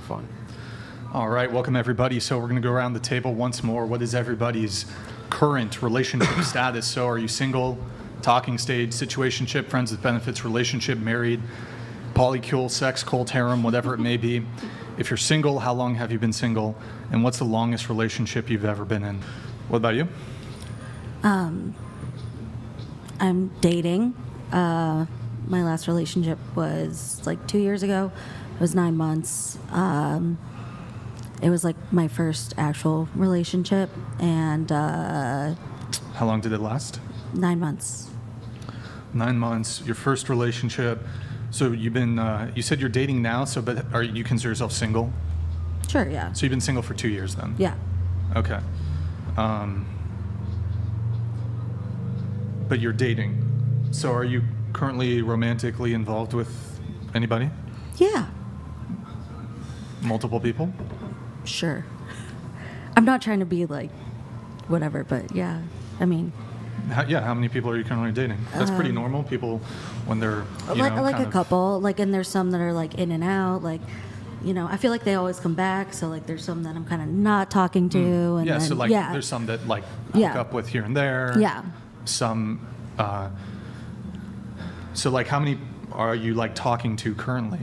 Fun. All right, welcome everybody. So we're going to go around the table once more. What is everybody's current relationship status? So are you single, talking stage, situationship, friends with benefits, relationship, married, polycule, sex, cult, harem, whatever it may be? If you're single, how long have you been single? And what's the longest relationship you've ever been in? What about you? I'm dating. My last relationship was like 2 years ago. It was 9 months. It was like my first actual relationship, and How long did it last? 9 months. 9 months. Your first relationship. So you've been. You said you're dating now. So, but are you consider yourself single? Sure, yeah. So you've been single for 2 years then? Yeah. Okay. But you're dating. So are you currently romantically involved with anybody? Yeah, Multiple people? sure. I'm not trying to be like whatever, but yeah. I mean, How many people are you currently dating? That's pretty normal. People, when they're, like kind a of- couple. Like, and there's some that are like in and out. Like, I feel like they always come back. So like, there's some that I'm kind of not talking to. And Yeah, then, so like yeah. there's some that like hook Yeah. up with here and there. Yeah. Some, so like how many are you like talking to currently?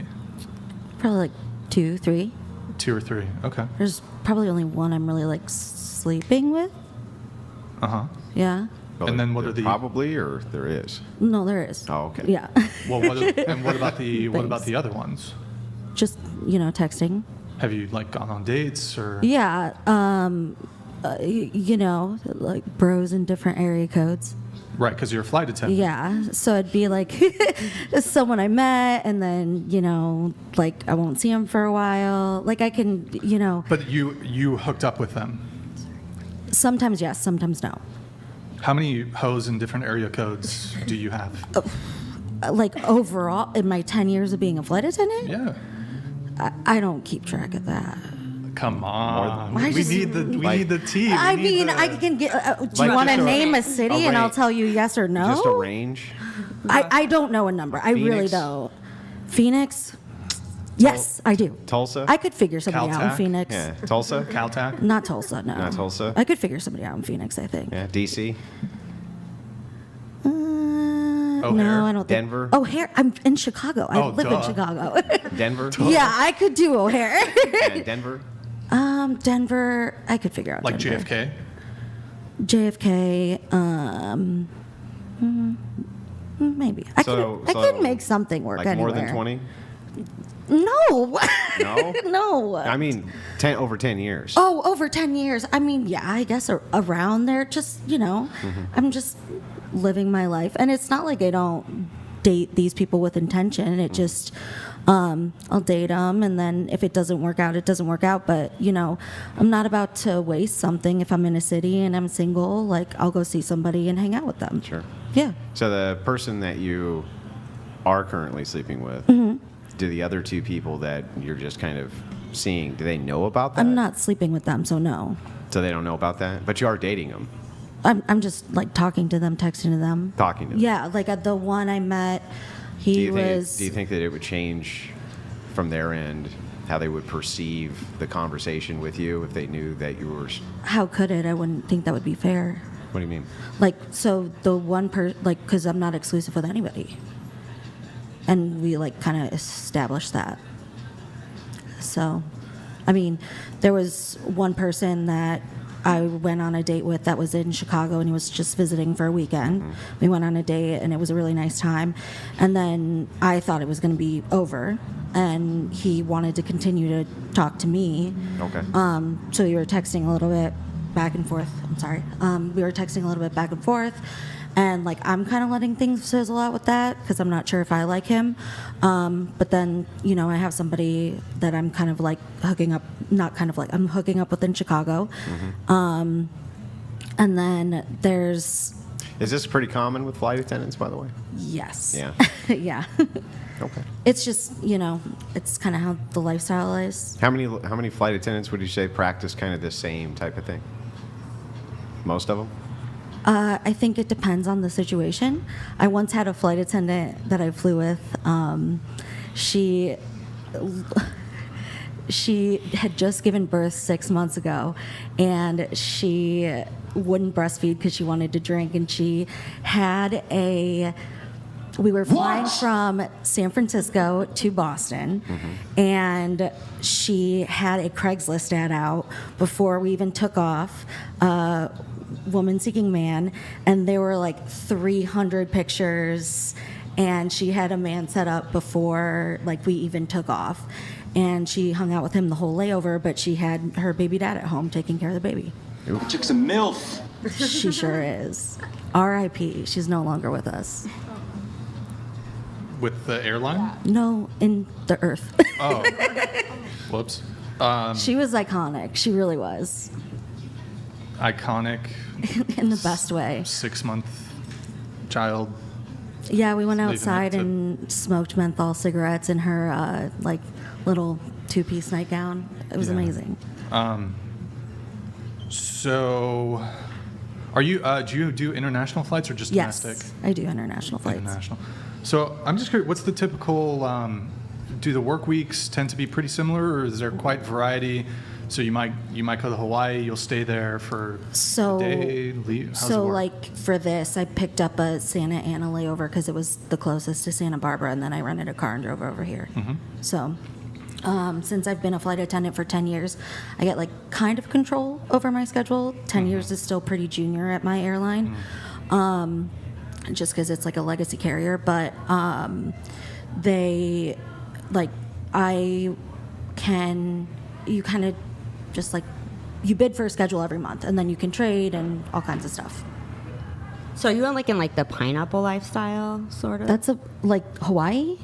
Probably like 2, 3. 2 or 3. Okay. There's probably only one I'm really like sleeping with. Uh-huh. Yeah. Well, And then what there are the- probably or there is? No, there is. Oh, okay. Yeah. Well, what about Thanks. the other ones? Just, texting. Have you like gone on dates or? Yeah. Like bros in different area codes. Right, because you're a flight attendant. Yeah. So it'd be like someone I met, and then, like I won't see them for a while. Like I can, But you hooked up with them. sometimes yes, sometimes no. How many hoes in different area codes do you have? Like overall, in my 10 years of being a flight attendant, Yeah. I don't keep track of that. Come on. I We just- need the tea. I We need mean, the- I can get. Do Like you want to just a- name a city, and I'll range. tell you yes or no? Just a range? I don't know a number. I really Phoenix? don't. Phoenix? Yes, I do. Tulsa? I could figure somebody out in Caltech? Phoenix. Yeah. Tulsa? Caltech? Not Tulsa, no. Not Tulsa? I could figure somebody out in Phoenix, I think. Yeah. DC? O'Hare? No, I don't think. Denver? O'Hare. I'm in Chicago. I Oh, live in duh. Chicago. Denver? Yeah, I could do O'Hare. Yeah, Denver? Denver. I could figure out. Like Denver. JFK? JFK. Maybe. I could make something work Like anywhere. more than 20? No. No? No. I mean, over 10 years. Oh, over 10 years. I mean, yeah, I guess around there. Just, I'm just living my life. And it's not like I don't date these people with intention. It just, I'll date them. And then if it doesn't work out, it doesn't work out. But, I'm not about to waste something. If I'm in a city and I'm single, like, I'll go see somebody and hang out with them. Sure. Yeah. So the person that you are currently sleeping with, do the other 2 people that you're just kind of seeing, do they know about that? I'm not sleeping with them, so no. So they don't know about that? But you are dating them, I'm just, like, talking to them, texting to them. talking to them. Yeah, like the one I met, Do he you was... think that it would change from their end how they would perceive the conversation with you if they knew that you were... How could it? I wouldn't think that would be fair. What do you mean? Like, so the one because I'm not exclusive with anybody. And we, like, kind of established that. So, I mean, there was one person that I went on a date with that was in Chicago, and he was just visiting for a weekend. We went on a date, and it was a really nice time. And then I thought it was going to be over, and he wanted to continue to talk to me. Okay. So we were texting a little bit back and forth. I'm sorry. We were texting a little bit back and forth. And, like, I'm kind of letting things sizzle out with that because I'm not sure if I like him. But then, I have somebody that I'm kind of, like, hooking up, not kind of like, I'm hooking up with in Chicago. And then there's... Is this pretty common with flight attendants, by the way? Yes. Yeah. Yeah. Okay. It's just, it's kind of how the lifestyle is. How many flight attendants would you say practice kind of the same type of thing? Most of them? I think it depends on the situation. I once had a flight attendant that I flew with. She she had just given birth 6 months ago, and she wouldn't breastfeed because she wanted to drink, and she had we were flying from San Francisco to Boston, and she had a Craigslist ad out before we even took off, woman seeking man, and there were like 300 pictures, and she had a man set up before like we even took off, and she hung out with him the whole layover, but she had her baby dad at home taking care of the baby. Chick's a MILF. She sure is. R.I.P. She's no longer with us. With the airline? No, in the earth. Oh. Whoops. She was iconic. She really was. Iconic In the best way. 6-month child. Yeah, we went Leaving outside it to- and smoked menthol cigarettes in her like little 2-piece nightgown. It was Yeah. amazing. So, are you? Do you do international flights or just Yes, domestic? I do international flights. International. So I'm just curious, what's the typical? Do the work weeks tend to be pretty similar, or is there quite variety? So you might go to Hawaii, you'll stay there for So, a day. Leave. How's it so work? like for this, I picked up a Santa Ana layover because it was the closest to Santa Barbara, and then I rented a car and drove over here. Mm-hmm. So, since I've been a flight attendant for 10 years, I get like kind of control over my schedule. 10 Mm-hmm. years is still pretty junior at my airline, just because it's like a legacy carrier. But they, like, you kind of just like, you bid for a schedule every month, and then you can trade and all kinds of stuff. So are you like in like the pineapple lifestyle, sort of? That's like Hawaii?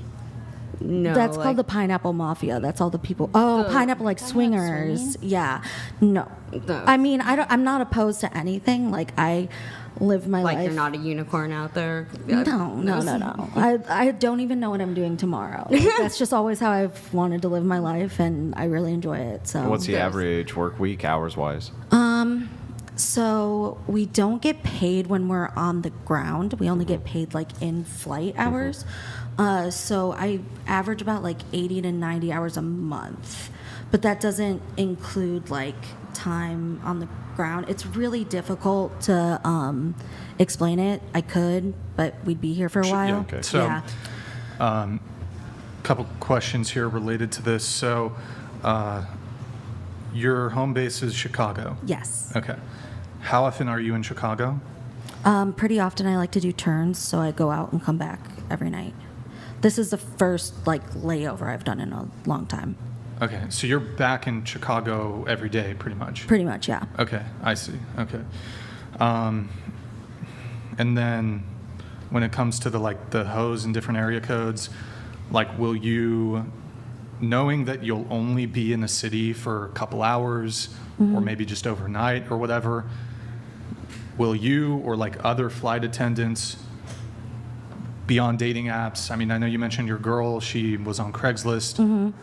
no. That's like, called the Pineapple Mafia. That's all the people. Oh, The- pineapple like swingers. Yeah. No. The- I mean, I'm not opposed to anything. Like I live my like life. you're not a unicorn out there. No. I don't even know what I'm doing tomorrow. Like, that's just always how I've wanted to live my life, and I really enjoy it. So. What's the Yes. average work week, hours wise? So we don't get paid when we're on the ground. We only get paid like in flight hours. So I average about like 80 to 90 hours a month, but that doesn't include like time on the ground. It's really difficult to explain it. I could, but we'd be here for a while. okay. So- yeah. Couple questions here related to this. So, your home base is Chicago. Yes. Okay. How often are you in Chicago? Pretty often I like to do turns, so I go out and come back every night. This is the first like layover I've done in a long time. Okay, so you're back in Chicago every day, pretty much. Pretty much, yeah. Okay, I see. Okay. And then when it comes to the hose and different area codes, like will you, knowing that you'll only be in a city for a couple hours or maybe just overnight or whatever, will you or like other flight attendants be on dating apps? I mean, I know you mentioned your girl, she was on Craigslist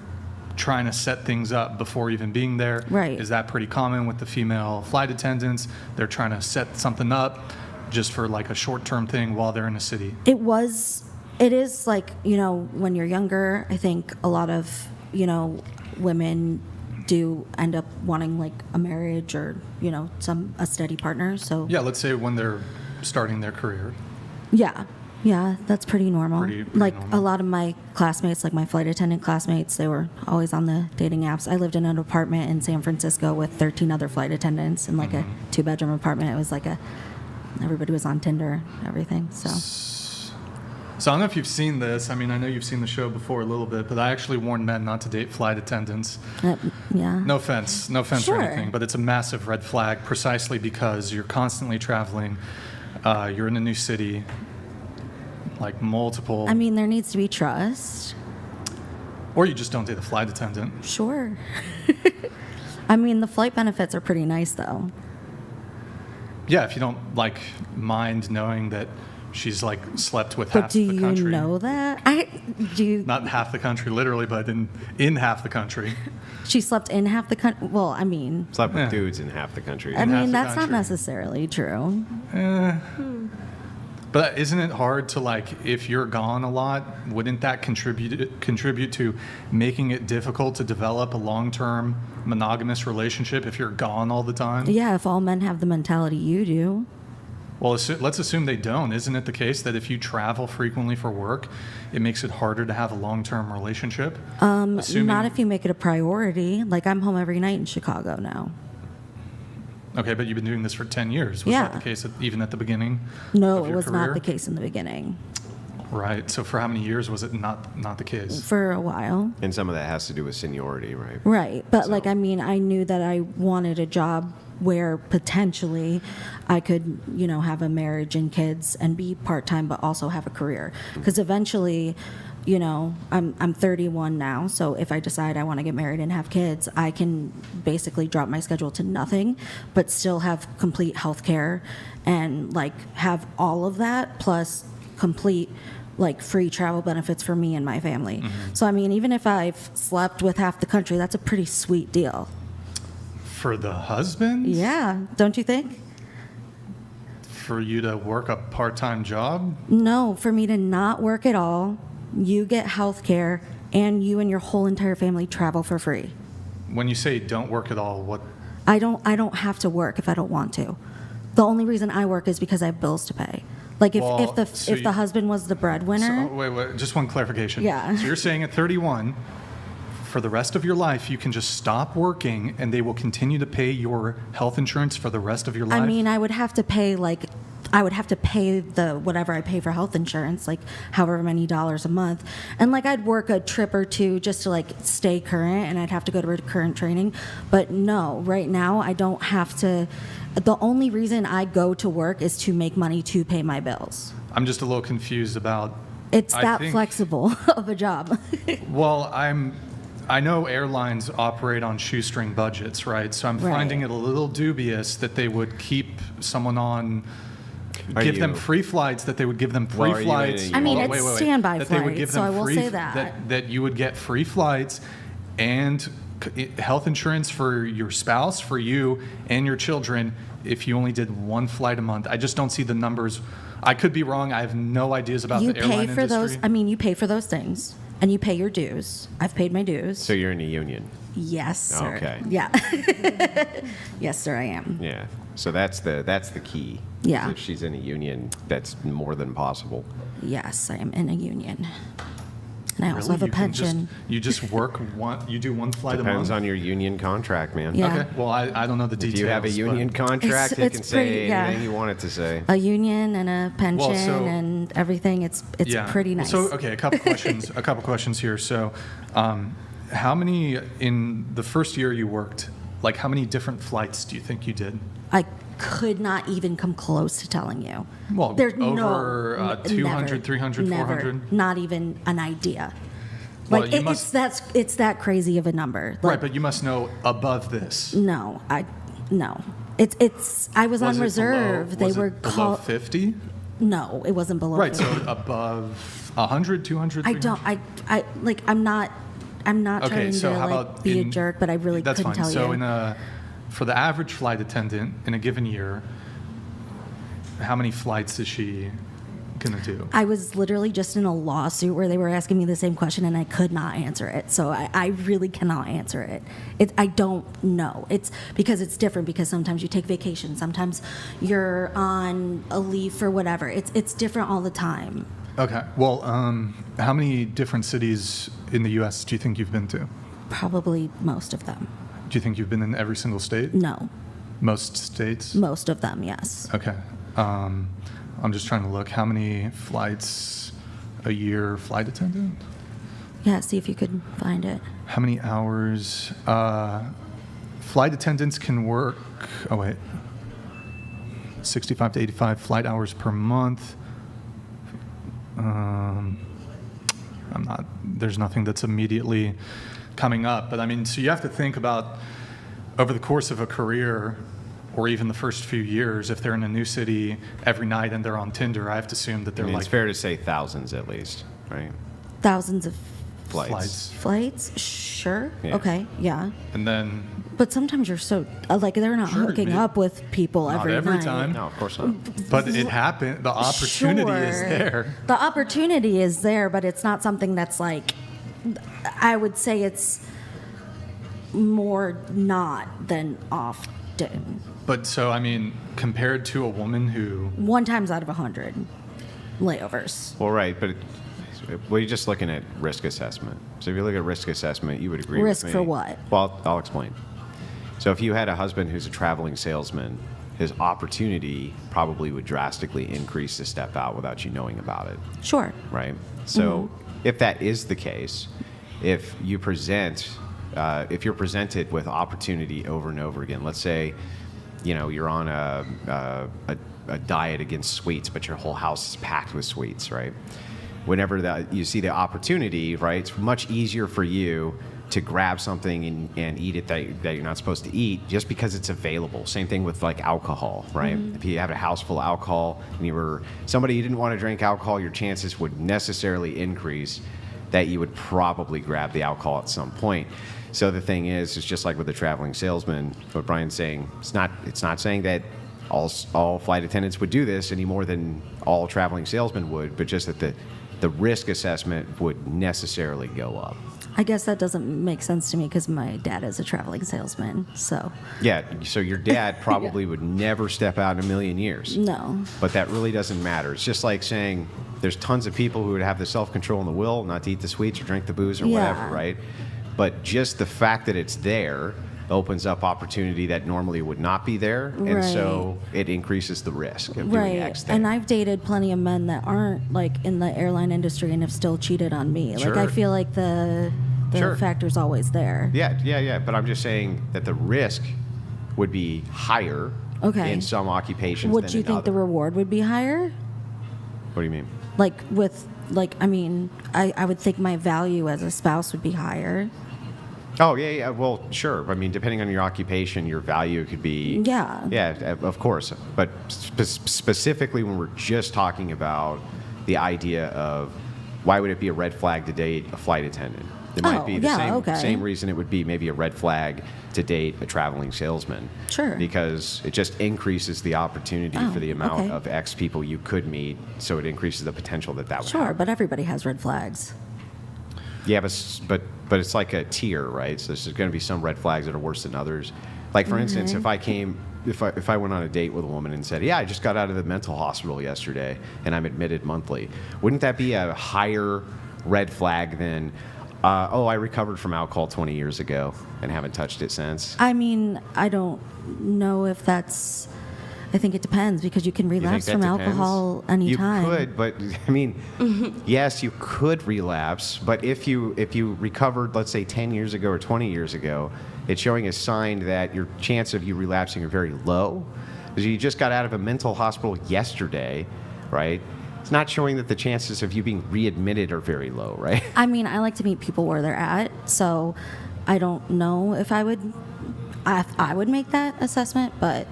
trying to set things up before even being there. Right. Is that pretty common with the female flight attendants? They're trying to set something up just for like a short-term thing while they're in a city. It is like, when you're younger, I think a lot of, women do end up wanting like a marriage or, a steady partner. So Yeah, let's say when they're starting their career. yeah, that's pretty normal. Pretty like normal. a lot of my classmates, like my flight attendant classmates, they were always on the dating apps. I lived in an apartment in San Francisco with 13 other flight attendants in like a 2-bedroom apartment. It was like everybody was on Tinder, everything. So So I don't know if you've seen this. I mean, I know you've seen the show before a little bit, but I actually warn men not to date flight attendants. yeah. No offense Sure. or anything, but it's a massive red flag precisely because you're constantly traveling. You're in a new city, like multiple, I mean, there needs to be trust. or you just don't date a flight attendant. Sure. I mean, the flight benefits are pretty nice, though. Yeah, if you don't like mind knowing that she's like slept with But half do the you country. know that? Not half the country, literally, but in half the country. She slept in half the country. Well, I mean, Slept with Yeah. dudes in half the country. I half mean the that's not country. necessarily true. But isn't it hard to, like, if you're gone a lot, wouldn't that contribute to making it difficult to develop a long-term monogamous relationship if you're gone all the time? Yeah, if all men have the mentality you do. Well, let's assume they don't. Isn't it the case that if you travel frequently for work, it makes it harder to have a long-term relationship? Not if you make it a priority. Like, I'm home every night in Chicago now. Okay, but you've been doing this for 10 years. Was that Yeah. the case even at the beginning? No, of it your was career? not the case in the beginning. Right. So for how many years was it not the case? For a while. And some of that has to do with seniority, right? Right. But, So- like, I mean, I knew that I wanted a job where potentially I could, have a marriage and kids and be part-time, but also have a career. Because eventually, I'm 31 now, so if I decide I want to get married and have kids, I can basically drop my schedule to nothing, but still have complete health care and, like, have all of that, plus complete, like, free travel benefits for me and my family. So, I mean, even if I've slept with half the country, that's a pretty sweet deal. For the husband? Yeah, don't you think? For you to work a part-time job? No, for me to not work at all, you get health care, and you and your whole entire family travel for free. When you say don't work at all, what? I don't have to work if I don't want to. The only reason I work is because I have bills to pay. Like, if, Well, if the so if you- the husband was the breadwinner, Wait, just one clarification. Yeah. So you're saying at 31, for the rest of your life, you can just stop working and they will continue to pay your health insurance for the rest of your life? I mean, I would have to pay the whatever I pay for health insurance, like however many dollars a month. And, like, I'd work a trip or two just to, like, stay current, and I'd have to go to current training. But no, right now I don't have to. The only reason I go to work is to make money to pay my bills. I'm just a little confused about. It's I that think- flexible of a job. Well, I know airlines operate on shoestring budgets, right? So I'm Right. finding it a little dubious that they would keep someone on, Are give them you- free flights, that they would give them free Well, are you in a flights. union? I mean, it's standby that they would flights, give so them I will free say that. that you would get free flights and health insurance for your spouse, for you, and your children if you only did one flight a month. I just don't see the numbers. I could be wrong. I have no ideas about You the airline pay for those. industry. I mean, you pay for those things, and you pay your dues. I've paid my dues. So you're in a union. Yes, sir. Okay. Yeah. Yes, sir, I am. Yeah. So that's the key. Yeah. If she's in a union, that's more than possible. Yes, I am in a union. And I also Really? have a You can just- pension. You just work you do one flight a month? Depends on your union contract, man. Yeah. Okay. Well, I don't know the details. If you have a but- union contract, It's- you it's can say pretty- yeah. anything you want it to say. A union and a pension so- and everything. It's Yeah. pretty Well, nice. So, okay, a couple questions. A couple questions here. So, how many in the first year you worked? Like, how many different flights do you think you did? I could not even come close to telling you. Well, There's over, no, 200, never, 300, never, 400? Not even an idea. Well, Like, you it's that crazy of a number. Like, Right, but you must know above this. no, It's I was on it reserve. Below, was they were it below called. 50? No, it wasn't below. Right, 50. so above 100, 200, I 300? don't. I like. I'm not Okay, trying so to how like about be a in- jerk, but I really That's couldn't fine. tell So you. for the average flight attendant in a given year, how many flights is she gonna do? I was literally just in a lawsuit where they were asking me the same question and I could not answer it. So I really cannot answer it. I don't know. It's because it's different because sometimes you take vacation, sometimes you're on a leave for whatever. It's different all the time. Okay. Well, how many different cities in the U.S. do you think you've been to? Probably most of them. Do you think you've been in every single state? No, Most states? most of them, yes. Okay. I'm just trying to look. How many flights a year flight attendant? Yeah, see if you could find it. How many hours? Flight attendants can work, 65 to 85 flight hours per month. There's nothing that's immediately coming up. But I mean, so you have to think about over the course of a career or even the first few years, if they're in a new city every night and they're on Tinder, I have to assume that I they're mean, like, it's fair to say thousands at least, right? Thousands of flights. Flights, sure. Yeah. Okay, yeah. And then But sometimes you're so like they're not Sure, hooking maybe- up with people Not every every night. time. No, of course not. but it happened. The opportunity is Sure. there. The opportunity is there, but it's not something that's like. I would say it's more not than often. But so I mean, compared to a woman who One times out of 100 layovers. Well, right, but we're just looking at risk assessment. So if you look at risk assessment, you would agree Risk with me. for what? Well, I'll explain. So if you had a husband who's a traveling salesman, his opportunity probably would drastically increase to step out without you knowing about it, Sure. right? So if that is the case, if you're presented with opportunity over and over again, let's say, you're on a diet against sweets, but your whole house is packed with sweets, right? Whenever you see the opportunity, right, it's much easier for you to grab something and eat it that you're not supposed to eat just because it's available. Same thing with like alcohol, right? If you have a house full of alcohol and you were somebody you didn't want to drink alcohol, your chances would necessarily increase that you would probably grab the alcohol at some point. So the thing is, it's just like with the traveling salesman, what Brian's saying, it's not saying that all flight attendants would do this any more than all traveling salesmen would, but just that the risk assessment would necessarily go up. I guess that doesn't make sense to me because my dad is a traveling salesman. So, Yeah, so your dad probably would never step out in a million years. no. But that really doesn't matter. It's just like saying there's tons of people who would have the self-control and the will not to eat the sweets or drink the booze or Yeah. whatever, right? But just the fact that it's there opens up opportunity that normally would not be there. And so it increases the risk of doing Right. X thing. And I've dated plenty of men that aren't like in the airline industry and have still cheated on me. Like I Sure. feel like the Sure. factor's always there. Yeah. But I'm just saying that the risk would be higher Okay. in some occupations Would than you in think the other. reward would be higher? What do you mean? Like with I mean, I would think my value as a spouse would be higher. Oh, yeah. Well, sure. I mean, depending on your occupation, your value could be... Yeah. Yeah, of course. But specifically when we're just talking about the idea of why would it be a red flag to date a flight attendant? It might Oh, be the yeah, same reason it would be maybe a red flag to date a traveling salesman. Sure. Because it just increases the opportunity Oh, for the amount okay. of X people you could meet, so it increases the potential that would Sure, happen. but everybody has red flags. Yeah, but it's like a tier, right? So there's going to be some red flags that are worse than others. Like for instance, if I went on a date with a woman and said, "Yeah, I just got out of the mental hospital yesterday and I'm admitted monthly," wouldn't that be a higher red flag than, I recovered from alcohol 20 years ago and haven't touched it since? I mean, I don't know if that's. I think it depends because you can You think relapse that from depends? alcohol anytime. You could, but I mean, yes, you could relapse. But if you recovered, let's say 10 years ago or 20 years ago, it's showing a sign that your chance of you relapsing are very low. Because you just got out of a mental hospital yesterday, right? It's not showing that the chances of you being readmitted are very low, right? I mean, I like to meet people where they're at, so I don't know if I would make that assessment, but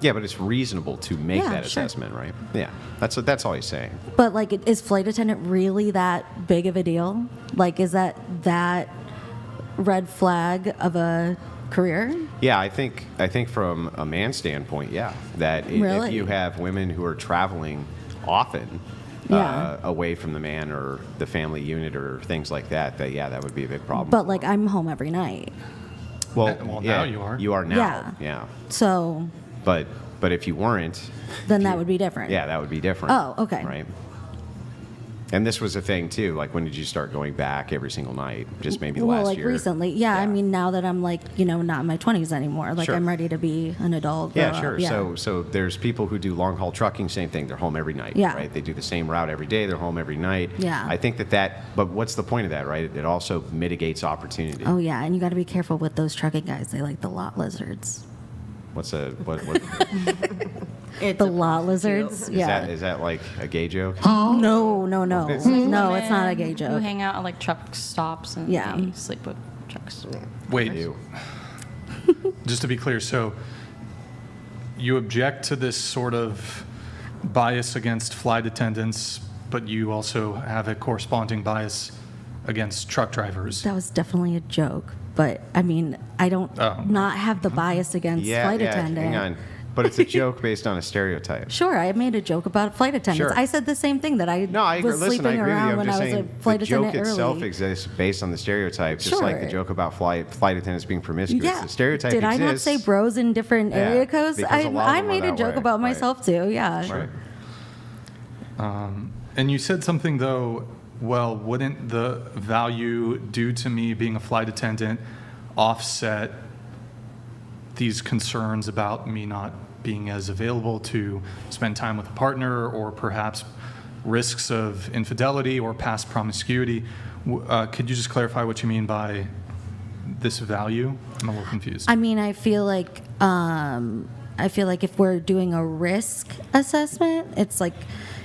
Yeah, but it's reasonable to make Yeah, that sure. assessment, right? Yeah, that's all he's saying. but like, is flight attendant really that big of a deal? Like, is that red flag of a career? Yeah, I think from a man's standpoint, yeah, that if Really? you have women who are traveling often Yeah. away from the man or the family unit or things like that, that would be a big problem. But like, I'm home every night, well, now you are. You are now. Yeah. Yeah. so But if you weren't, then that would be different. yeah, that would be different. Oh, okay. Right. And this was a thing too. Like, when did you start going back every single night? Just maybe Well, last like year. recently, yeah. I mean, now that I'm like, not in my 20s anymore, like Sure. I'm ready to be an adult. Yeah, grow sure. up, yeah. So there's people who do long haul trucking, same thing. They're home every night, Yeah. right? They do the same route every day. They're home every night. Yeah. I think but what's the point of that, right? It also mitigates opportunity. Oh yeah, and you got to be careful with those trucking guys. They like the lot lizards. What? It's The a- lot lizards. Yeah. Is that like a gay joke? No, no, no, It's- no. It's not a gay Who joke. hang out at like truck stops and Yeah. they sleep with trucks. Wait, Ew. just to be clear, so you object to this sort of bias against flight attendants, but you also have a corresponding bias against truck drivers. That was definitely a joke. But I mean, I don't Oh. not have the bias against flight attendant. hang on. But it's a joke based on a stereotype. Sure, I made a joke about flight attendants. Sure. I said the same thing that I No, I agree. was Listen, I sleeping agree with you. around I'm when just I was saying a flight the joke attendant itself early. exists based on the stereotype, just like the Sure. joke about flight attendants being promiscuous. Yeah. The stereotype Did I exists. not say bros in different Yeah, area codes? because a lot of I them are made a that joke way. about Right. myself too. Yeah. Right. And you said something though, well, wouldn't the value due to me being a flight attendant offset these concerns about me not being as available to spend time with a partner, or perhaps risks of infidelity or past promiscuity? Could you just clarify what you mean by this value? I'm a little confused. I mean, I feel like if we're doing a risk assessment, it's like,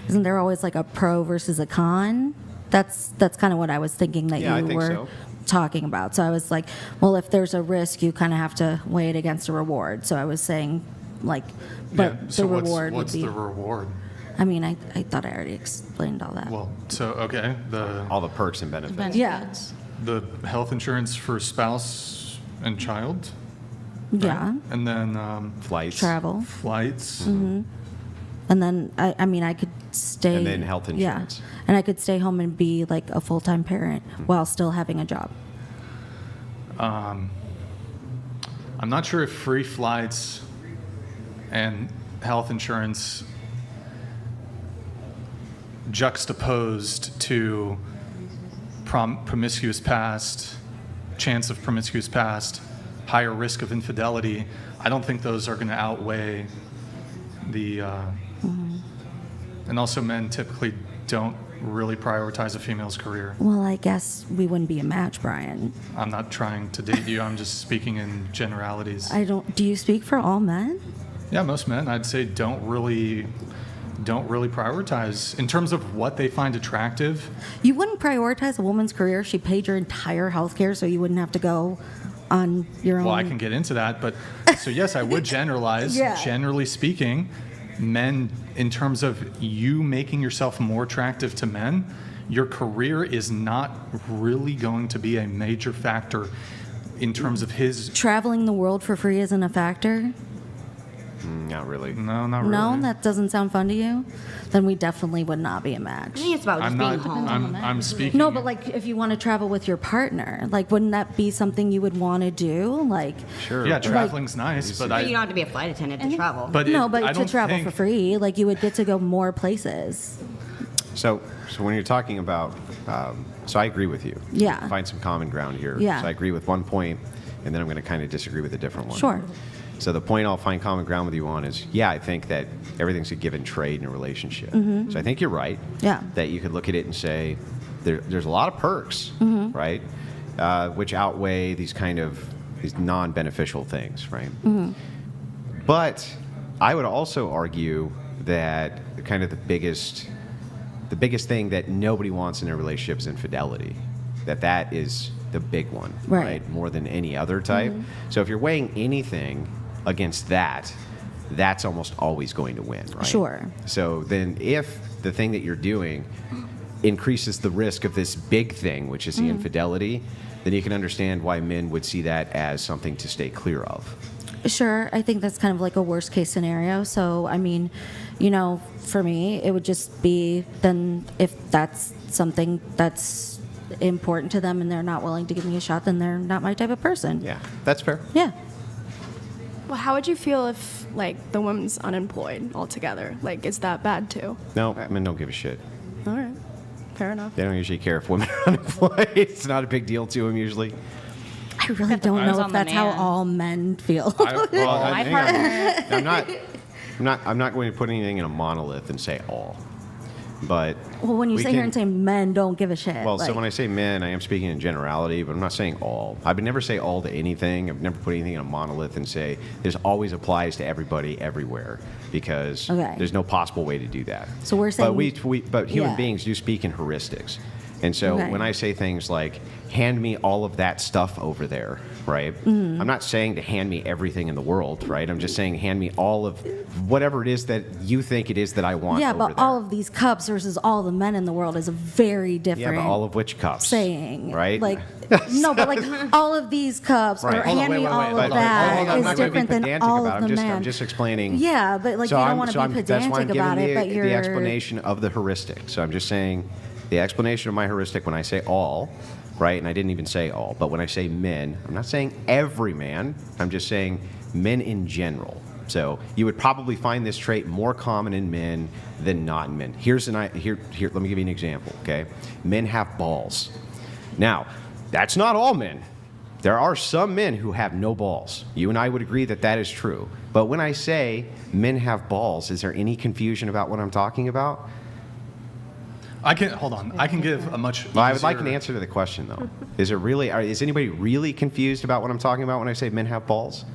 isn't there always like a pro versus a con? That's kind of what I was thinking that Yeah, I you think were so. talking about. So I was like, well, if there's a risk, you kind of have to weigh it against a reward. So I was saying, like, but Yeah, the so reward what's would be. the reward? I mean, I thought I already explained all that. Well, so, okay, All the perks and benefits. Yeah. the health insurance for spouse and child, Yeah. and then Flights. Travel. flights. And then I mean, I could stay. And then health insurance. Yeah, and I could stay home and be like a full-time parent while still having a job. I'm not sure if free flights and health insurance juxtaposed to promiscuous past, chance of promiscuous past, higher risk of infidelity. I don't think those are going to outweigh the, and also men typically don't really prioritize a female's career. Well, I guess we wouldn't be a match, Brian. I'm not trying to date you, I'm just speaking in generalities. I don't. Do you speak for all men? Yeah, most men, I'd say, don't really prioritize in terms of what they find attractive. You wouldn't prioritize a woman's career. She paid your entire health care, so you wouldn't have to go on your own. Well, I can get into that, but so yes, I would generalize. Yeah. Generally speaking, men, in terms of you making yourself more attractive to men, your career is not really going to be a major factor in terms of his. Traveling the world for free isn't a factor. Not really. No, not really. No, that doesn't sound fun to you. Then we definitely would not be a I match. think it's about just I'm being not. home. I'm speaking. No, but like if you want to travel with your partner, like wouldn't that be something you would want to do? Like, Sure. Yeah, but- traveling's nice, but But you don't I. have to be a flight attendant to travel. But no, it- but I to don't travel think, for free, like you would get to go more places. So when you're talking about, so I agree with you. Yeah. Find some common ground here. Yeah. So I agree with one point, and then I'm going to kind of disagree with a different one. Sure. So the point I'll find common ground with you on is, yeah, I think that everything's a give and trade in a relationship. So I think you're right. Mm-hmm. Yeah. That you could look at it and say, there's a lot of perks, Mm-hmm. right? Which outweigh these non-beneficial things, right? Mm-hmm. But I would also argue that kind of the biggest thing that nobody wants in a relationship is infidelity. That is the big one, Right. Mm-hmm. More than any other type. So if you're weighing anything against that, that's almost always going to win, right? Sure. So then if the thing that you're doing increases the risk of this big thing, which is the infidelity, then you can understand why men would see that as something to stay clear of. Sure, I think that's kind of like a worst case scenario. So, I mean, you know, for me, it would just be then if that's something that's important to them and they're not willing to give me a shot, then they're not my type of person. Yeah, that's fair. Yeah. Well, how would you feel if, like, the woman's unemployed altogether? Like, is that bad too? No, Or- men don't give a shit. All right. Fair enough. They don't usually care if women are unemployed. It's not a big deal to them usually. I really don't Depends know on if the that's how man. all men feel. My hang on. I'm not going to put anything in a monolith and say all. But well, when you we sit here can- and say men don't give a shit. Well, so like- when I say men, I am speaking in generality, but I'm not saying all. I would never say all to anything. I've never put anything in a monolith and say this always applies to everybody everywhere, because Okay. there's no possible way to do that. So we're saying- but but human Yeah. beings do speak in heuristics. And so Okay. when I say things like, hand me all of that stuff over there, right? Mm-hmm. I'm not saying to hand me everything in the world, right? I'm just saying hand me all of whatever it is that you think it is that I want Yeah, over but there. all of these cups versus all the men in the world is a very Yeah, different but all of which cups? saying. Right? Like, no, but like all of these cups Right. or Hold on, hand me all But of hold on, that I'm is not gonna be different than pedantic all about it. of the men. I'm just explaining. Yeah, but like you don't want to be that's why I'm pedantic about giving it, but you're the explanation of the heuristic. So I'm just saying the explanation of my heuristic when I say all, right? And I didn't even say all, but when I say men, I'm not saying every man. I'm just saying men in general. So you would probably find this trait more common in men than not in men. Here. Let me give you an example. Okay, men have balls. Now, that's not all men. There are some men who have no balls. You and I would agree that that is true. But when I say men have balls, is there any confusion about what I'm talking about? I can give a much Well, I would like an easier- answer to the question, though. Is anybody really confused about what I'm talking about when I say men have balls?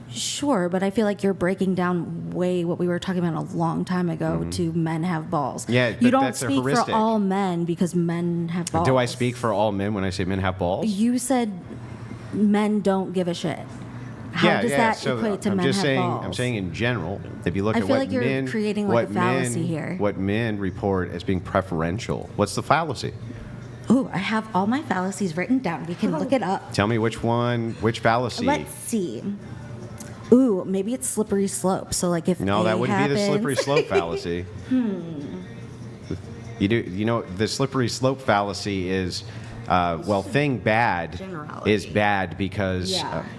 Sure, but I feel like you're breaking down way what we were talking about a long time ago to men have balls. Yeah, you but don't that's a speak for heuristic. all men because men have balls. Do I speak for all men when I say men have balls? You said men don't give a shit. How does that so equate to I'm men just have saying, balls? I'm saying in general, if you look I at feel what like you're men, creating, like, what a fallacy men, here. what men report as being preferential. What's the fallacy? Ooh, I have all my fallacies written down. We can look it up. Tell me which fallacy. Let's see. Ooh, maybe it's slippery slope. So like if No, A that wouldn't be the happens- slippery slope fallacy. You know, the slippery slope fallacy is, thing bad Generality. is bad because,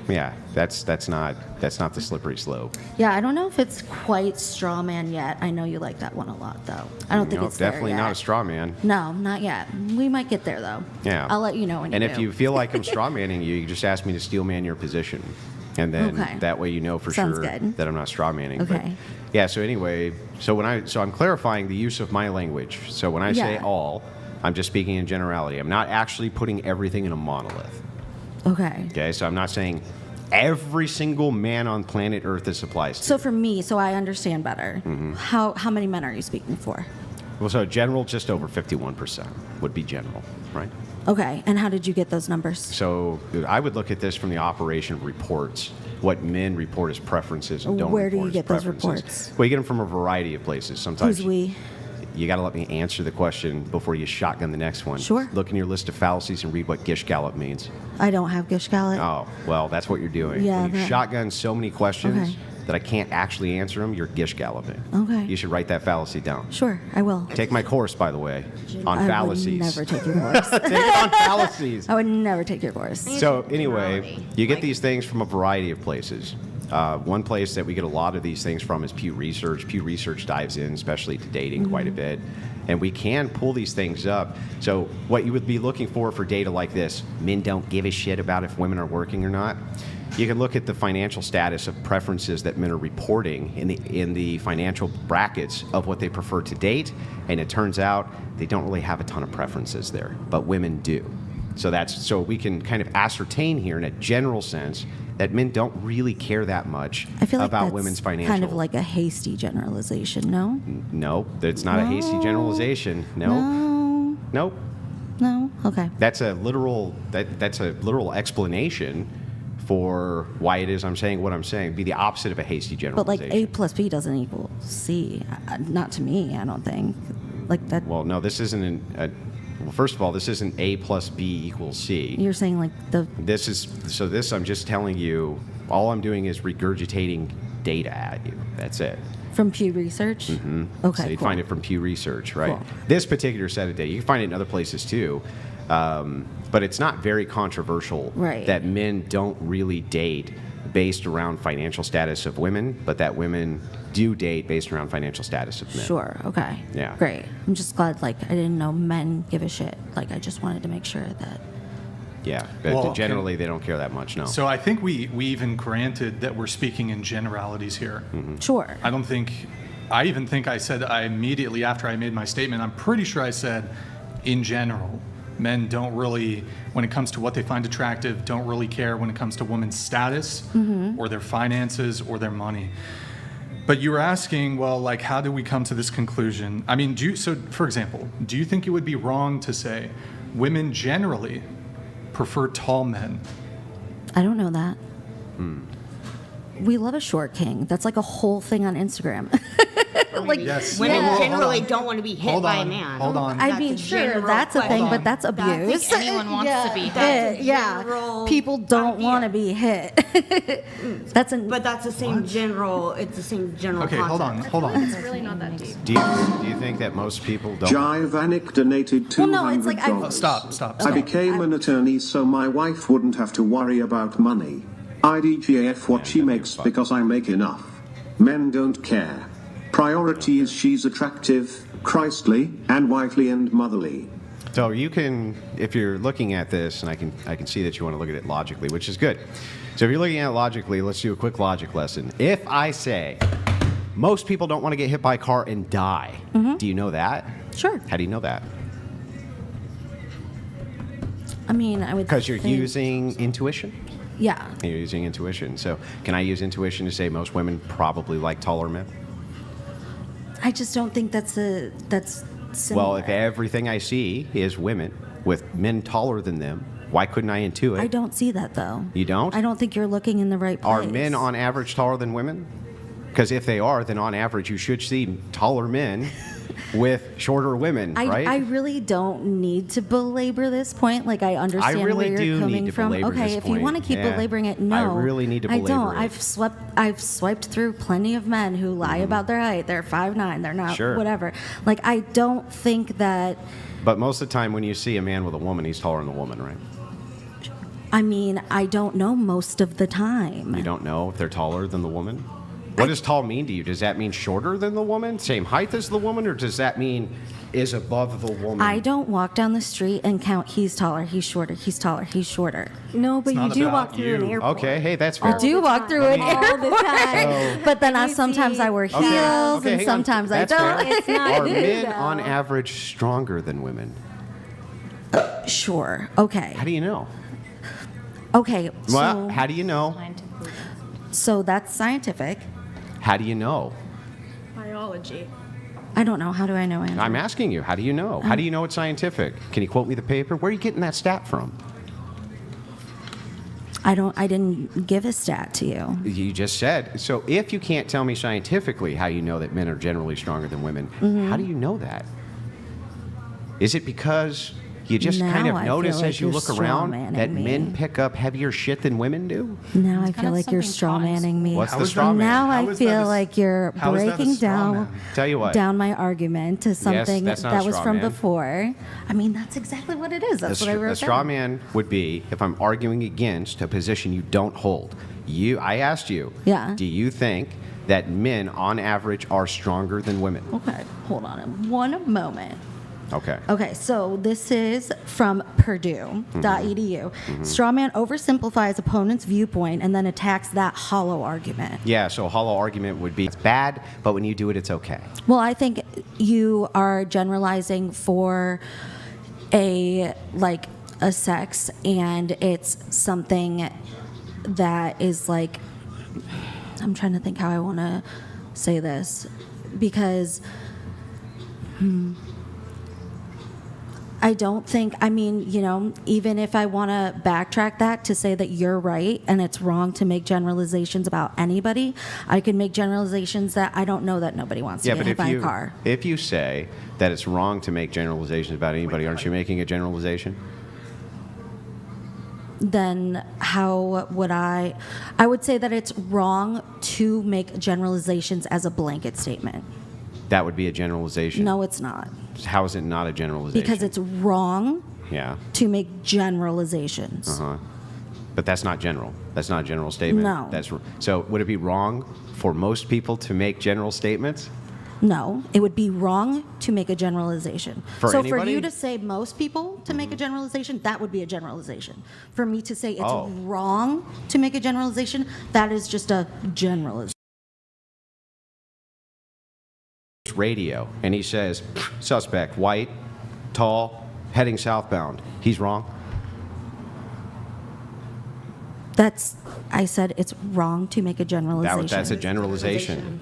Yeah. that's not the slippery slope. Yeah, I don't know if it's quite straw man yet. I know you like that one a lot, though. I don't think No, it's there definitely yet. not a straw man. No, not yet. We might get there though. Yeah. I'll let you know when you And do. if you feel like I'm straw manning you, you just ask me to steel man your position. And then Okay. that way you know for Sounds sure good. that I'm not straw manning. But Okay. yeah, so anyway, so I'm clarifying the use of my language. So when I say Yeah. all, I'm just speaking in generality. I'm not actually putting everything in a monolith. Okay. Okay, so I'm not saying every single man on planet Earth this applies to. So for me, so I understand better. Mm-hmm. How many men are you speaking for? Well, so general, just over 51% would be general, right? Okay. And how did you get those numbers? So I would look at this from the operation reports, what men report as preferences and don't Where do report you as get those preferences. reports? Well, you get them from a variety of places. Sometimes Who's we? you got to let me answer the question before you shotgun the next one. Sure. Look in your list of fallacies and read what Gish Gallop means. I don't have Gish Gallop. Oh, well, that's what you're doing. Yeah, When you that- shotgun so many questions Okay. that I can't actually answer them, you're Gish Galloping. Okay. You should write that fallacy down. Sure, I will. Take my course, by the way, on I fallacies. would never take your course. Take it on fallacies. I would never take your course. So anyway, Generality. you get these things from a variety of places. One place that we get a lot of these things from is Pew Research. Pew Research dives in, especially to dating, quite a bit. And we can pull these things up. So what you would be looking for data like this, men don't give a shit about if women are working or not. You can look at the financial status of preferences that men are reporting in the financial brackets of what they prefer to date, and it turns out they don't really have a ton of preferences there, but women do. So we can kind of ascertain here in a general sense that men don't really care that much I feel like about that's women's financial. kind of like a hasty generalization. No. No, it's not a hasty generalization. No. No. Nope. No. Okay. That's a literal explanation for why it is I'm saying what I'm saying. It'd be the opposite of a hasty But like generalization. A plus B doesn't equal C. Not to me, I don't think. Like that. Well, no, this isn't well, first of all, this isn't A plus B equals C. You're saying like the. I'm just telling you, all I'm doing is regurgitating data at you. That's it. From Pew Research? Mm-hmm. Okay, So you'd cool. find it from Pew Research, right? Cool. This particular set of data, you can find it in other places too, but it's not very controversial Right. that men don't really date based around financial status of women, but that women do date based around financial status of men. Sure, okay. Yeah. Great. I'm just glad, like, I didn't know men give a shit. Like, I just wanted to make sure that. Yeah, but Well, generally they don't care that much, no. So I think we even granted that we're speaking in generalities here. Sure. I even think I said immediately after I made my statement, I'm pretty sure I said, in general, men don't really, when it comes to what they find attractive, don't really care when it comes to women's status or their finances or their money. But you were asking, well, like, how do we come to this conclusion? I mean, so for example, do you think it would be wrong to say women generally prefer tall men? I don't know that. We love a short king. That's like a whole thing on Instagram. Like, Yes. Women Hold on, generally hold on. don't want to be hit Hold by a on, man. hold on. I That's mean, a sure, general that's a thing, Hold but on. that's I abuse. think anyone wants to be hit. Yeah, general people don't idea. want to be hit. But that's the same general. It's the same general. Okay, hold on, concept. hold on. It's really not that deep. Do you think that most people don't? Jivanik donated $200. Well, no, it's like Stop. I became an attorney so my wife wouldn't have to worry about money. IDGF what she makes because I make enough. Men don't care. Priority is she's attractive, Christly, and wifely and motherly. So you can, if you're looking at this, and I can see that you want to look at it logically, which is good. So if you're looking at it logically, let's do a quick logic lesson. If I say most people don't want to get hit by a car and die, do you know that? Sure. How do you know that? I mean, I would. Because you're think- using intuition. Yeah. You're using intuition. So can I use intuition to say most women probably like taller men? I just don't think that's similar. Well, if everything I see is women with men taller than them, why couldn't I intuit? I don't see that though. You don't? I don't think you're looking in the right place. Are men on average taller than women? Because if they are, then on average you should see taller men with shorter women, right? I really don't need to belabor this point. Like, I understand really where do you're need coming to from. belabor Okay, this if you point. want to keep Yeah. belaboring it, I no. really need to I don't. belabor it. I've swiped through plenty of men who lie about their height. They're 5'9", they're not Sure. whatever. Like, I don't think that. But most of the time when you see a man with a woman, he's taller than the woman, right? I mean, I don't know most of the time. You don't know if they're taller than the woman? What does tall mean to you? Does that mean shorter than the woman? Same height as the woman? Or does that mean is above the woman? I don't walk down the street and count he's taller, he's shorter, he's taller, he's shorter. No, but It's you not do about walk through an you. airport. Okay, hey, that's fair. I do walk through an all the time. So- But then And you sometimes see- I wear heels Okay, and hang on. sometimes I That's don't. fair. It's not Are you, men though. on average stronger than women? Sure. Okay. How do you know? Okay. Well, how do you know? So that's scientific. How do you know? Biology. I don't know. How do I know, Andrew? I'm asking you, how do you know? How do you know it's scientific? Can you quote me the paper? Where are you getting that stat from? I didn't give a stat to you. You just said. So if you can't tell me scientifically how you know that men are generally stronger than women, how do you know that? Is it because you just kind Now of I notice feel as like you you're look around strawmanning that me. men pick up heavier shit than women do? Now I It's feel kind of like you're something taught in strawmanning me. What's How the is that- straw man? Now How I is that feel a- like you're how is that a breaking straw down man? Tell you what. down my argument to something that's not a that was straw from man. before. I mean, that's exactly what it is. That's what I wrote A straw down. man would be if I'm arguing against a position you don't hold. I asked you, Yeah. do you think that men on average are stronger than women? Okay, hold on one moment. Okay. Okay, so this is from Purdue.edu. Strawman oversimplifies opponent's viewpoint and then attacks that hollow argument. Yeah, so a hollow argument would be it's bad, but when you do it, it's okay. Well, I think you are generalizing for a sex, and it's something that is like, I'm trying to think how I want to say this, because I don't think, I mean, even if I want to backtrack that to say that you're right and it's wrong to make generalizations about anybody, I can make generalizations that I don't know that nobody wants to Yeah, get but hit by a car. if you say that it's wrong to make generalizations about anybody, aren't you making a generalization? Then how would I would say that it's wrong to make generalizations as a blanket statement. That would be a generalization. No, it's not. How is it not a generalization? Because it's wrong Yeah. to make generalizations. Uh-huh. But that's not general. That's not a general statement. No. So would it be wrong for most people to make general statements? No, it would be wrong to make a generalization. For so anybody? for you to say most people to make a generalization, that would be a generalization. For me to say it's Oh. wrong to make a generalization, that is just a generalization. Radio, and he says, suspect, white, tall, heading southbound. He's wrong. I said it's wrong to make a generalization. That's a generalization.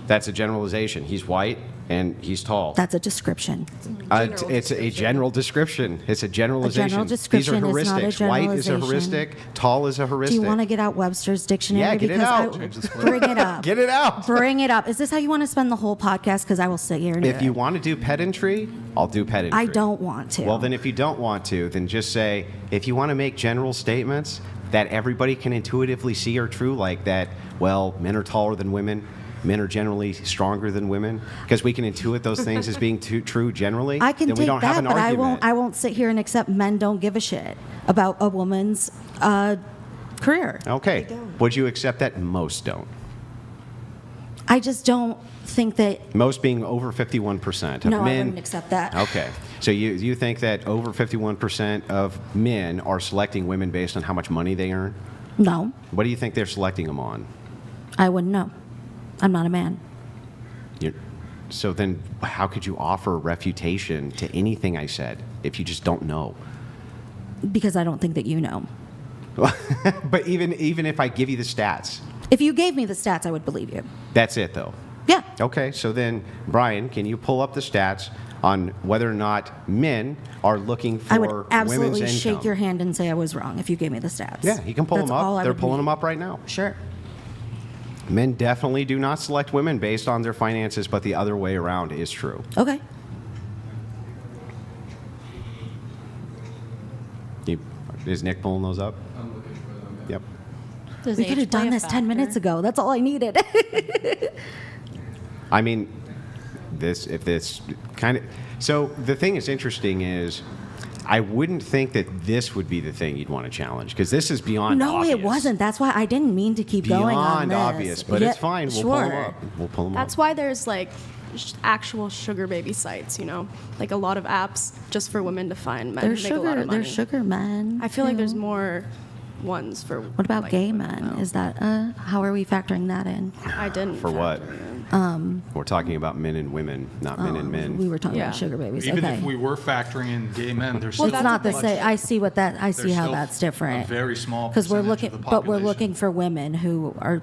That's a generalization. He's white and he's tall. That's a description. It's a general description. It's a generalization. A general description These are is not a heuristics. White is a generalization. heuristic. Tall is a heuristic. Do you want to get out Webster's dictionary? Yeah, get it out. Bring it up. Get it out. Bring it up. Is this how you want to spend the whole podcast? Because I will sit here and If do you it. want to do pedantry, I'll do pedantry. I don't want to. Well, then if you don't want to, then just say, if you want to make general statements that everybody can intuitively see are true, like that, well, men are taller than women, men are generally stronger than women, because we can intuit those things as being true generally, I can then take we don't have that, an but argument. I won't sit here and accept men don't give a shit about a woman's career. Okay. Would you accept that? Most don't. I just don't think that. Most being over 51% of No, men. I wouldn't accept that. Okay. So you think that over 51% of men are selecting women based on how much money they earn? No, What do you think they're selecting them on? I wouldn't know. I'm not a man. So then how could you offer refutation to anything I said if you just don't know? Because I don't think that you know. But even if I give you the stats, If you gave me the stats, I would believe you. that's it though. Yeah. Okay, so then, Brian, can you pull up the stats on whether or not men are looking for I would women's absolutely income? shake your hand and say I was wrong if you gave me the stats. Yeah, you can pull That's them all up. I They're would pulling need. them up right now. Sure. Men definitely do not select women based on their finances, but the other way around is true. Okay. Is Nick pulling those up? Yep. Does We age could have play done a this 10 minutes factor? ago. That's all I needed. I mean, if this kind of. So the thing that's interesting is, I wouldn't think that this would be the thing you'd want to challenge, because this is beyond No, obvious. it wasn't. That's why I didn't mean to keep going on Beyond this. obvious, but Yeah, it's fine. We'll pull them sure. up. We'll pull them That's up. why there's like actual sugar baby sites, you know, like a lot of apps just for women to find men There's who make a lot sugar. of money. There's sugar men. I feel like there's too. more ones for. What about like, gay women, men? though. Is that how are we factoring that in? I didn't. For what? factor it in. We're talking about men and women, not men and men. We were talking Yeah. about sugar babies. Even okay. if we were factoring in gay men, there's Well, still it's not the much- same. I see what that. I see there's how still that's different. A very small Because we're percentage looking, of the but we're population. looking for women who are,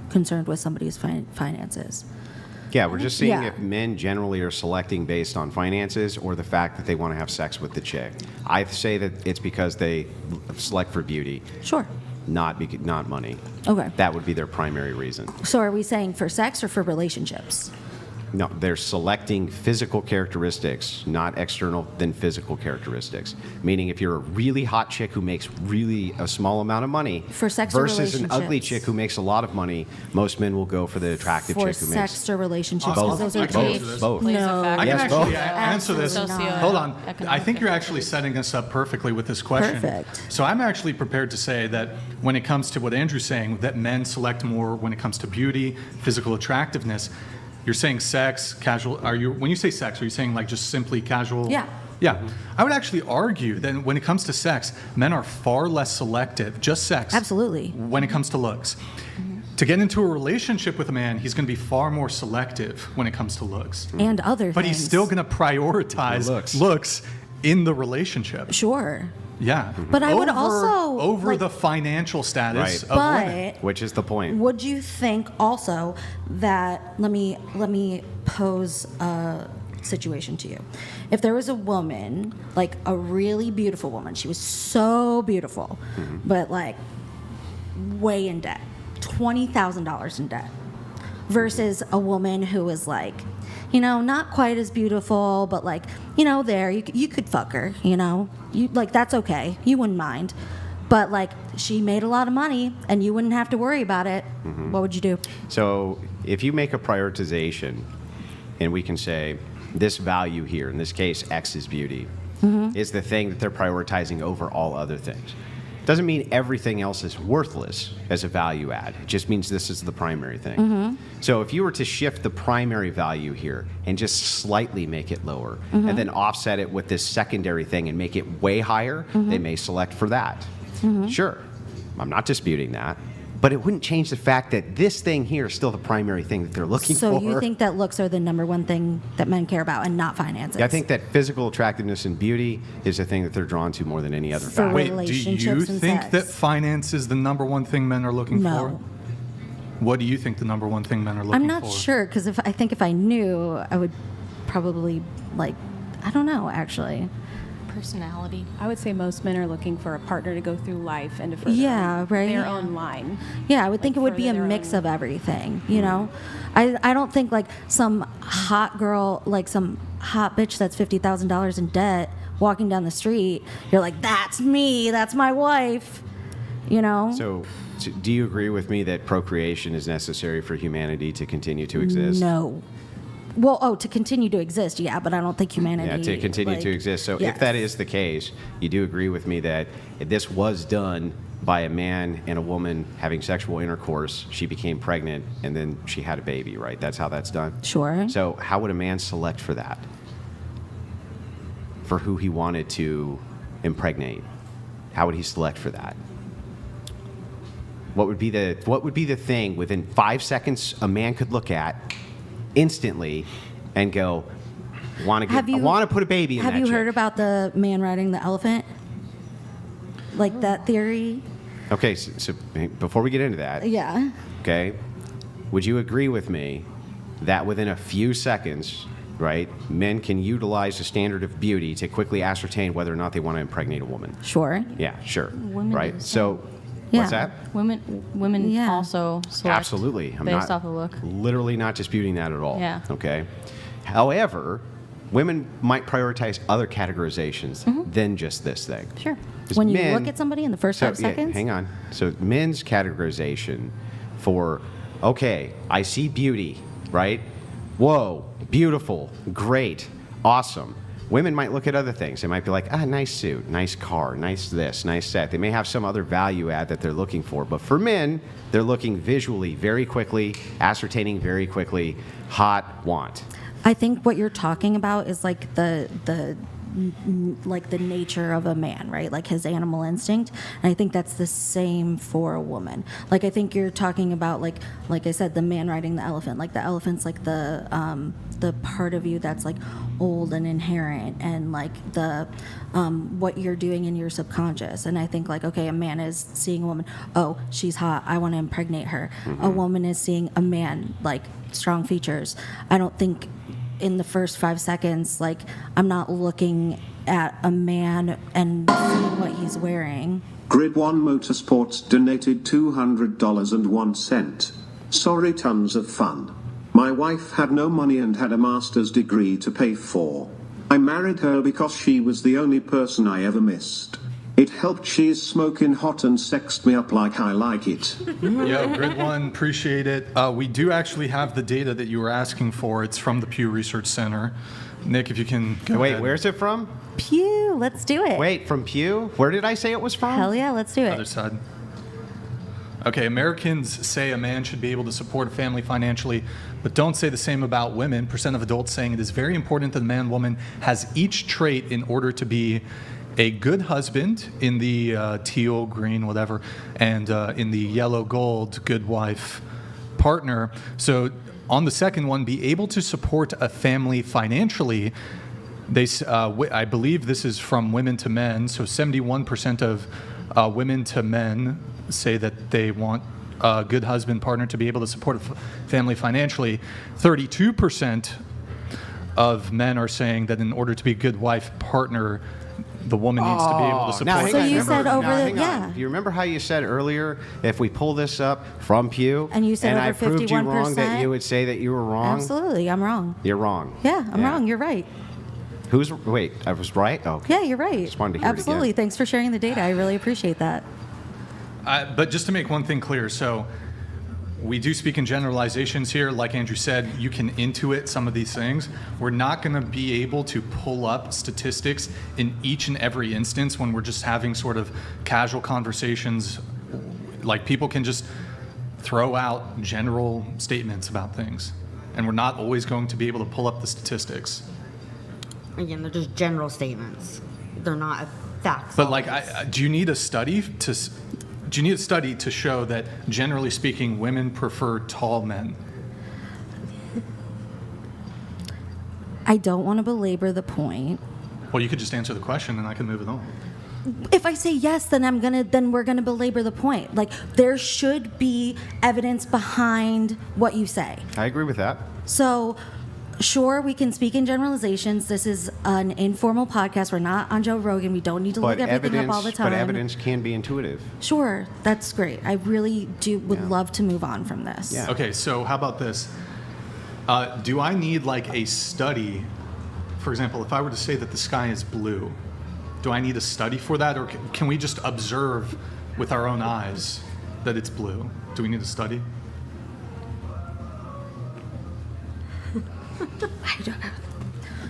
concerned with somebody's finances. Yeah, we're just seeing Yeah. if men generally are selecting based on finances or the fact that they want to have sex with the chick. I say that it's because they select for beauty, Sure. not money. Okay. That would be their primary reason. So are we saying for sex or for relationships? No, they're selecting physical characteristics, not external than physical characteristics. Meaning, if you're a really hot chick who makes really a small amount of money For sex or versus an ugly relationships? chick who makes a lot of money, most men will go for the attractive For chick who makes sex or relationships? Both. 'Cause those are I can answer two. this. both. Plays a No. factor. I can Yes, actually both. answer this. Absolutely not. Hold on. Socioeconomic I think you're differences. actually setting us up perfectly with this question. Perfect. So I'm actually prepared to say that when it comes to what Andrew's saying, that men select more when it comes to beauty, physical attractiveness. You're saying sex, casual. When you say sex, are you saying like just simply casual? Yeah. Yeah. I would actually argue that when it comes to sex, men are far less selective, just sex. Absolutely. When it comes to looks. To get into a relationship with a man, he's going to be far more selective when it comes to looks. And other But things. he's still going to prioritize looks in the relationship. Sure. Yeah. But I would also, over like- the financial status Right. of women. But Which is the point. would you think also that let me pose a situation to you. If there was a woman, like a really beautiful woman, she was so beautiful, but like way in debt, $20,000 in debt, versus a woman who was like, not quite as beautiful, but like, there you could fuck her, you like that's okay, you wouldn't mind, but like she made a lot of money and you wouldn't have to worry about it. What would you do? So if you make a prioritization, and we can say this value here, in this case, X is beauty, is the thing that they're prioritizing over all other things. Doesn't mean everything else is worthless as a value add. It just means this is the primary thing. So if you were to shift the primary value here and just slightly make it lower, and then offset it with this secondary thing and make it way higher, they may select for that. Sure, I'm not disputing that. But it wouldn't change the fact that this thing here is still the primary thing that they're looking for. So you think that looks are the number one thing that men care about and not finances? I think that physical attractiveness and beauty is the thing that they're drawn to more than any other For factor. Wait, do you relationships and think sex. that finance is the number one thing men are looking No. for? What do you think the number one thing men are looking I'm not for? sure because if I knew, I would probably I don't know actually. Personality. I would say most men are looking for a partner to go through life and to further Yeah, right. their own line. Yeah, I would think it would be a further their mix own- of everything, you know? I don't think like some hot girl, like some hot bitch that's $50,000 in debt walking down the street, you're like, that's me, that's my wife, you know? So do you agree with me that procreation is necessary for humanity to continue to exist? No. Well, to continue to exist, yeah, but I don't think humanity... Yeah, to continue to exist. So yes. if that is the case, you do agree with me that if this was done by a man and a woman having sexual intercourse, she became pregnant, and then she had a baby, right? That's how that's done? Sure. So how would a man select for that? For who he wanted to impregnate? How would he select for that? What would be the thing within 5 seconds a man could look at instantly and go, I want to put a baby in that Have you chick. heard about the man riding the elephant? Like that theory? Okay, so before we get into that, Yeah. okay, would you agree with me that within a few seconds, right, men can utilize the standard of beauty to quickly ascertain whether or not they want to impregnate a woman? Sure. Yeah, sure. Women do right? the So, Yeah. what's that? Women Yeah. also select Absolutely. I'm based not off of look. literally not disputing that at all. Yeah. Okay. However, women might prioritize other categorizations than just this thing. Sure. 'Cause When you men- look at somebody in the first 5 seconds? hang on. So men's categorization for, okay, I see beauty, right? Whoa, beautiful, great, awesome. Women might look at other things. They might be like, nice suit, nice car, nice this, nice that. They may have some other value add that they're looking for. But for men, they're looking visually very quickly, ascertaining very quickly, hot, want. I think what you're talking about is like the nature of a man, right? Like his animal instinct. And I think that's the same for a woman. Like I think you're talking about like I said, the man riding the elephant. Like the elephant's like the part of you that's like old and inherent and like the what you're doing in your subconscious. And I think like, okay, a man is seeing a woman, oh, she's hot, I want to impregnate her. A woman is seeing a man, like strong features. I don't think in the first 5 seconds, like I'm not looking at a man and seeing what he's wearing. Grid 1 Motorsports donated $200.01. Sorry, tons of fun. My wife had no money and had a master's degree to pay for. I married her because she was the only person I ever missed. It helped she's smoking hot and sexed me up like I like it. Yo, Grid One, appreciate it. We do actually have the data that you were asking for. It's from the Pew Research Center. Nick, if you can go Wait, ahead. where's it from? Pew, let's do it. Wait, from Pew? Where did I say it was from? Hell yeah, let's do Other it. side. Okay, Americans say a man should be able to support a family financially, but don't say the same about women. Percent of adults saying it is very important that a man woman has each trait in order to be a good husband in the teal, green, whatever, and in the yellow, gold, good wife partner. So on the second one, be able to support a family financially. I believe this is from women to men. So 71% of women to men say that they want a good husband partner to be able to support a family financially. 32% of men are saying that in order to be a good wife partner, the woman needs to be able to support. Now, hang So on, you remember- said over now, the- hang on. yeah. Do you remember how you said earlier, if we pull this up from Pew, And you said and over I proved you wrong, that 51%? you would say that you were wrong? Absolutely, I'm wrong. You're wrong. Yeah, I'm wrong. You're right. Wait, I was right? Oh. Yeah, you're right. Just wanted to hear it again. Absolutely. Thanks for sharing the data. I really appreciate that. But just to make one thing clear, so we do speak in generalizations here. Like Andrew said, you can intuit some of these things. We're not going to be able to pull up statistics in each and every instance when we're just having sort of casual conversations. Like people can just throw out general statements about things. And we're not always going to be able to pull up the statistics. Again, they're just general statements. They're not facts. But like, do you need a study to do you need a study to show that, generally speaking, women prefer tall men? I don't want to belabor the point. Well, you could just answer the question and I can move it on. If I say yes, then we're gonna belabor the point. Like, there should be evidence behind what you say. I agree with that. So, sure, we can speak in generalizations. This is an informal podcast. We're not on Joe Rogan. We don't need to look everything up all the time. But evidence can be intuitive. Sure, that's great. I really would love to move on from this. Yeah. Okay, so how about this? Do I need like a study? For example, if I were to say that the sky is blue, do I need a study for that, or can we just observe with our own eyes that it's blue? Do we need a study? I don't know.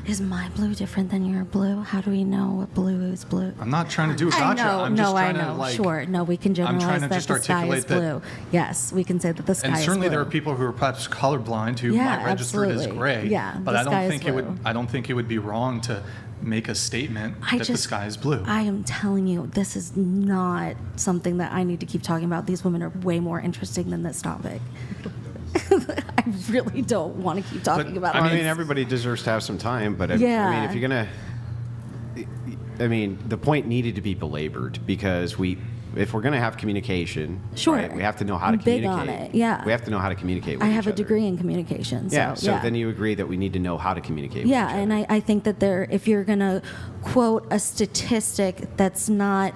Is my blue different than your blue? How do we know what blue is blue? I'm not trying to do a gotcha. I'm just trying to like. Sure, no, we can I'm generalize trying to that just the sky is articulate that. blue. Yes, we can say that the sky And is certainly blue. there are people who are perhaps colorblind who Yeah, might register it as absolutely. gray. Yeah, but the I don't sky is think it would. blue. I don't think it would be wrong to make a statement that the sky is blue. I am telling you, this is not something that I need to keep talking about. These women are way more interesting than this topic. I really don't want to keep talking about I this. mean, everybody deserves to have some time, but I Yeah. mean, if you're gonna, the point needed to be belabored because if we're gonna have communication, Sure. right, we have to know how to I'm big communicate. on it, yeah. we have to know how to communicate. With I have each a other. degree in communication. So, Yeah. So then you agree that we need to know how to communicate. yeah, with each and other. I think that if you're going to quote a statistic that's not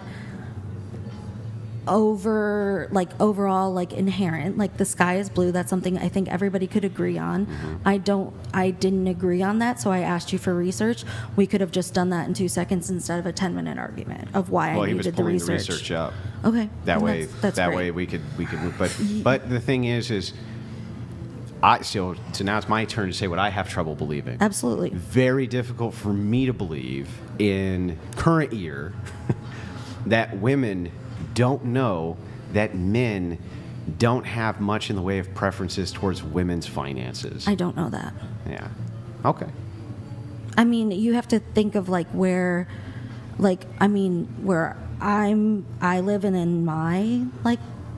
overall inherent, like the sky is blue, that's something I think everybody could agree on. Mm-hmm. I didn't agree on that, so I asked you for research. We could have just done that in 2 seconds instead of a 10-minute argument of why Well, I he needed was pulling the research. up. Okay. That then way, that's that great. way we could move. But the thing is so now it's my turn to say what I have trouble believing. Absolutely. Very difficult for me to believe in current year that women don't know that men don't have much in the way of preferences towards women's finances. I don't know that. Yeah. Okay. I mean, you have to think of where I live in my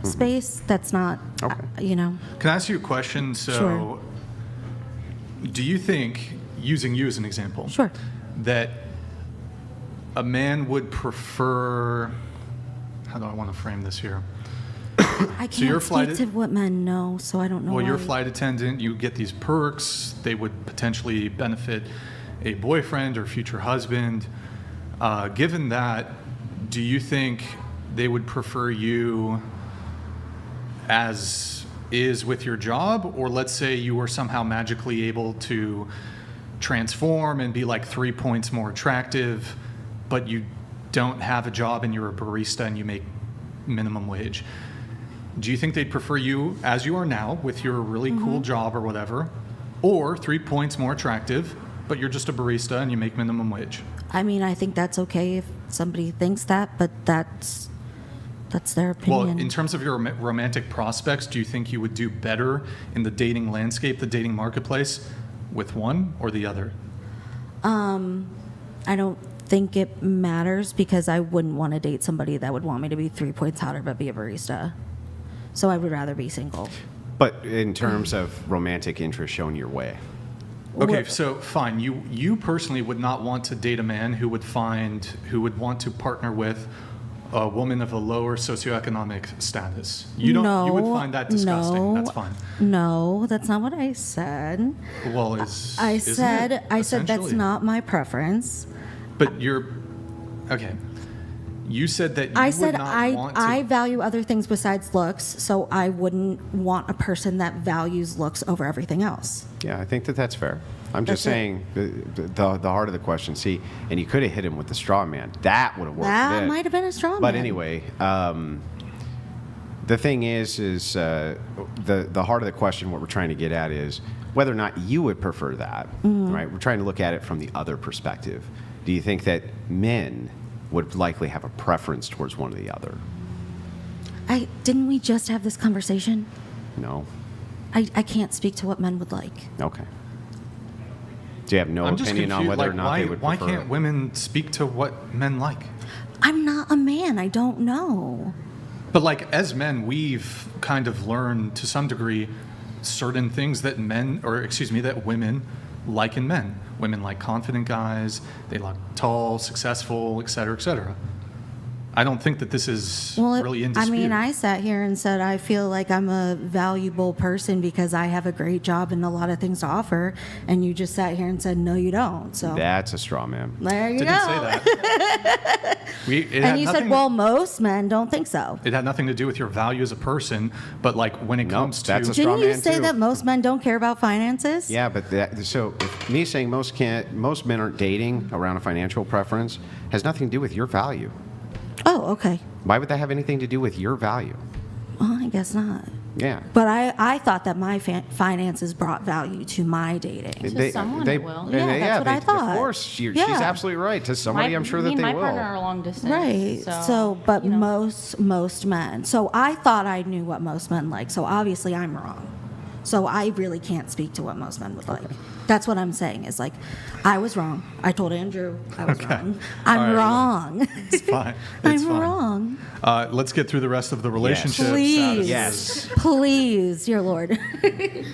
space. That's not, Okay. Can I ask you a question? So, Sure. do you think, using you as an example, Sure. that a man would prefer? How do I want to frame this here? I So you're can't flight speak to what men know, so I don't know. Well, you're a why. flight attendant. You get these perks. They would potentially benefit a boyfriend or future husband. Given that, do you think they would prefer you as is with your job? Or let's say you were somehow magically able to transform and be like 3 points more attractive, but you don't have a job and you're a barista and you make minimum wage. Do you think they'd prefer you as you are now with your really cool job or whatever, or 3 points more attractive, but you're just a barista and you make minimum wage? I mean, I think that's okay if somebody thinks that, but that's their opinion. Well, in terms of your romantic prospects, do you think you would do better in the dating landscape, the dating marketplace, with one or the other? I don't think it matters because I wouldn't want to date somebody that would want me to be 3 points hotter but be a barista. So I would rather be single. But in terms of romantic interest shown your way. Okay, so fine. You personally would not want to date a man who would want to partner with a woman of a lower socioeconomic status. You would find that disgusting. No, That's fine. No, that's not what I said. Well, I said that's essentially? not my preference. But okay. You said that you I would said not want to. I value other things besides looks, so I wouldn't want a person that values looks over everything else. Yeah, I think that's fair. I'm just That's saying the heart of the question. See, and you could have hit him with the straw man. That would have worked. That then. might have been a straw But man. anyway, the thing is the heart of the question. What we're trying to get at is whether or not you would prefer that. Mm-hmm. Right? We're trying to look at it from the other perspective. Do you think that men would likely have a preference towards one or the other? Didn't we just have this conversation? No. I can't speak to what men would like. Okay. Do you have no I'm just opinion on confused. whether Like, or not they would why prefer? can't women speak to what men like? I'm not a man. I don't know. But like as men, we've kind of learned to some degree certain things that that women like in men. Women like confident guys, they like tall, successful, et cetera, et cetera. I don't think that this is really in dispute. I mean, I sat here and said I feel like I'm a valuable person because I have a great job and a lot of things to offer, and you just sat here and said no, you don't. So That's a straw man. there you Didn't go. say that. And you said, well, most men don't think so. It had nothing to do with your value as a person, but like when it comes to that's a straw Didn't you man, say too. that most men don't care about finances? Yeah, but so me saying most men aren't dating around a financial preference has nothing to do with your value. Oh, okay. Why would that have anything to do with your value? Well, I guess not. Yeah. But I thought that my finances brought value to my dating. To someone it will. Yeah, that's what I thought. Of course, she's Yeah. absolutely right. To somebody, I'm sure that me they and my will. partner are long distance. Right. But most men. So I thought I knew what most men like. So obviously I'm wrong. So I really can't speak to what most men would like. That's what I'm saying. Is like, I was wrong. I told Andrew I was wrong. I'm All right, wrong. It's fine. I'm It's fine. wrong. Let's get through the rest of the relationship. Please. statuses. Yes. Please, dear Lord. Go ahead.